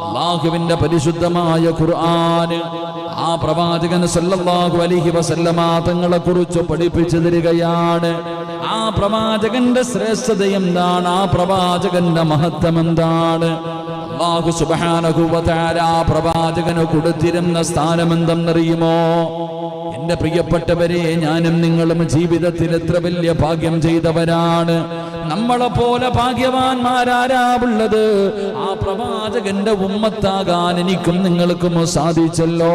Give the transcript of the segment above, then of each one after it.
അല്ലാഹുവിന്റെ പരിശുദ്ധമായ ഖുർആൻ ആ പ്രവാചകൻ സല്ലല്ലാഹു അലൈഹി വസല്ലമ തങ്ങളെ കുറിച്ച് പഠിപ്പിച്ചു തരികയാണ്. ആ പ്രവാചകന്റെ ശ്രേഷ്ഠത എന്താണ്? ആ പ്രവാചകന്റെ മഹത്വം എന്താണ്? അല്ലാഹു സുബ്ഹാനഹു വ തആല ആ പ്രവാചകന് കൊടുത്തിരുന്ന സ്ഥാനം എന്തെന്നറിയുമോ? എന്റെ പ്രിയപ്പെട്ടവരെ, ഞാനും നിങ്ങളും ജീവിതത്തിൽ എത്ര വലിയ ഭാഗ്യം ചെയ്തവരാണ്. നമ്മളെ പോലെ ഭാഗ്യവാന്മാരാരാവുള്ളത്? ആ പ്രവാചകന്റെ ഉമ്മത്താകാൻ എനിക്കും നിങ്ങൾക്കും സാധിച്ചല്ലോ.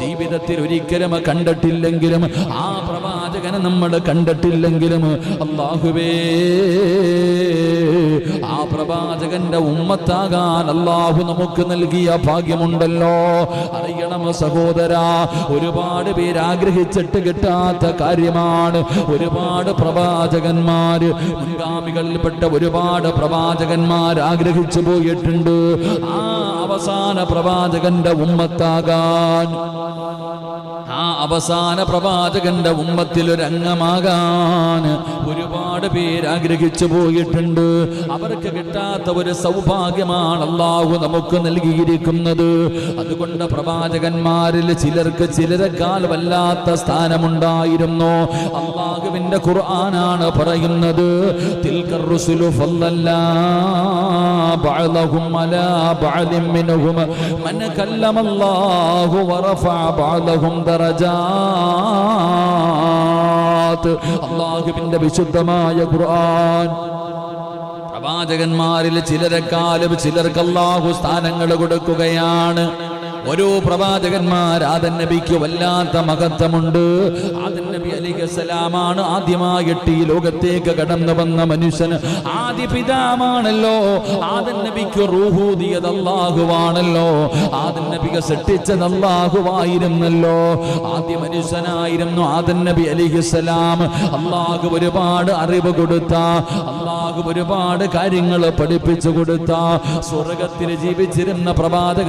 ജീവിതത്തിൽ ഒരിക്കലും കണ്ടിട്ടില്ലെങ്കിലും, ആ പ്രവാചകനെ നമ്മൾ കണ്ടിട്ടില്ലെങ്കിലും, അല്ലാഹുവേ, ആ പ്രവാചകന്റെ ഉമ്മത്താകാൻ അല്ലാഹു നമുക്ക് നൽകിയ ഭാഗ്യമുണ്ടല്ലോ. അറിയണം സഹോദരാ, ഒരുപാട് പേര് ആഗ്രഹിച്ചിട്ട് കിട്ടാത്ത കാര്യമാണ്. ഒരുപാട് പ്രവാചകന്മാര്, മുൻഗാമികളിൽപ്പെട്ട ഒരുപാട് പ്രവാചകന്മാർ ആഗ്രഹിച്ചു പോയിട്ടുണ്ട് ആ അവസാന പ്രവാചകന്റെ ഉമ്മത്താകാൻ, ആ അവസാന പ്രവാചകന്റെ ഉമ്മത്തിൽ ഒരു അംഗമാകാൻ ഒരുപാട് പേര് ആഗ്രഹിച്ചു പോയിട്ടുണ്ട്. അവർക്ക് കിട്ടാത്ത ഒരു സൗഭാഗ്യമാണ് അല്ലാഹു നമുക്ക് നൽകിയിരിക്കുന്നത്. അതുകൊണ്ട് പ്രവാചകന്മാരിൽ ചിലർക്ക് ചിലരെക്കാൾ വല്ലാത്ത സ്ഥാനമുണ്ടായിരുന്നു. അല്ലാഹുവിന്റെ ഖുർആനാണ് പറയുന്നത്, തിൽക്കർ റുസുലു ഫല്ലല്ലാ ബഅദഹും അലാ ബഅദിൻ മിൻഹും മൻ കല്ലമല്ലാഹു വറഫഅ ബഅദഹും ദറജാത്ത്. അല്ലാഹുവിന്റെ വിശുദ്ധമായ ഖുർആൻ പ്രവാചകന്മാരിൽ ചിലരെക്കാളും ചിലർക്ക് അല്ലാഹു സ്ഥാനങ്ങൾ കൊടുക്കുകയാണ്. ഓരോ പ്രവാചകന്മാർ ആദം നബിക്ക് വല്ലാത്ത മഹത്വമുണ്ട്. ആദം നബി അലൈഹിസ്സലാമാണ് ആദ്യമായിട്ട് ഈ ലോകത്തേക്ക് കടന്നു വന്ന മനുഷ്യൻ. ആദ്യ പിതാവാണല്ലോ. ആദം നബിക്ക് റൂഹൂദിയത് അല്ലാഹുവാണല്ലോ. ആദം നബിയെ സൃഷ്ടിച്ചത് അല്ലാഹുവായിരുന്നല്ലോ. ആദ്യ മനുഷ്യനായിരുന്നു ആദം നബി അലൈഹിസ്സലാം. അല്ലാഹു ഒരുപാട് അറിവ് കൊടുത്ത, അല്ലാഹു ഒരുപാട് കാര്യങ്ങൾ പഠിപ്പിച്ചു കൊടുത്ത, സ്വർഗത്തിൽ ജീവിച്ചിരുന്ന പ്രവാചകൻ